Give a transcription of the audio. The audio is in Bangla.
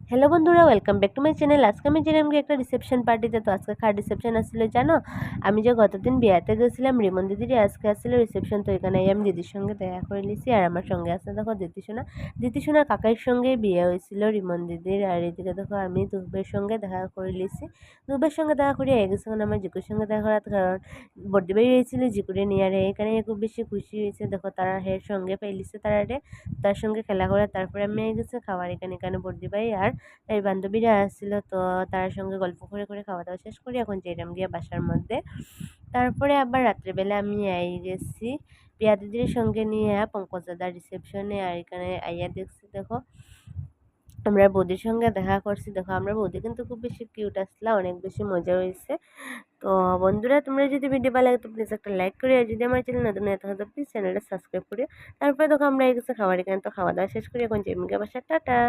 হ্যালো বন্ধুরা, welcome back to my channel. আজকে আমি ছিলাম কি একটা রিসেপশন পার্টিতে। তো আজকে কার রিসেপশন আসছিল জানো? আমি যে গতদিন বিয়াতে গেছিলাম রিমন দিদির, আজকে আসছিল রিসেপশন। তো এখানে আমি দিদির সঙ্গে দেখা করে নিয়েছি। আর আমার সঙ্গে আছে দেখো দিদিসোনার কাকার সঙ্গে বিয়ে হয়েছিল রিমন দিদির। আর এদিকে দেখো আমি দুবের সঙ্গে দেখা করে নিয়েছি। দুবের সঙ্গে দেখা করে গেছে আমার জিকুর সঙ্গে দেখা করার কারণ বর্দি বাড়ি হয়েছিল জিকুরে নিয়ে। আর এখানে খুব বেশি খুশি হয়েছে, দেখো তারা হের সঙ্গে পাইলিছে তার সঙ্গে খেলা করে। তারপরে আমি গেছে খাবার এখানে বর্দি ভাই আর এই বান্ধবীরা আসছিল। তো তার সঙ্গে গল্প করে করে খাওয়া দাওয়া শেষ করি এখন যেলাম গিয়ে বাসার মধ্যে। তারপরে আবার রাত্রেবেলা আমি গেছি পিয়া দিদির সঙ্গে নিয়ে পঙ্কজ দাদার রিসেপশনে। আর এখানে আইয়া দেখছি দেখো আমরা বৌদির সঙ্গে দেখা করছি। দেখো আমরা বৌদি কিন্তু খুব বেশি কিউট আসলা, অনেক বেশি মজা হয়েছে। তো বন্ধুরা, তোমরা যদি ভিডিও ভালো লাগে তো প্লিজ একটা লাইক করি, আর যদি আমার চ্যানেল নতুন হয়ে থাকে তো প্লিজ চ্যানেলটা সাবস্ক্রাইব করি। তারপরে দেখো আমরা এই কিছু খাবার এখানে তো খাওয়া দাওয়া শেষ করি এখন যে বাসা। টাটা।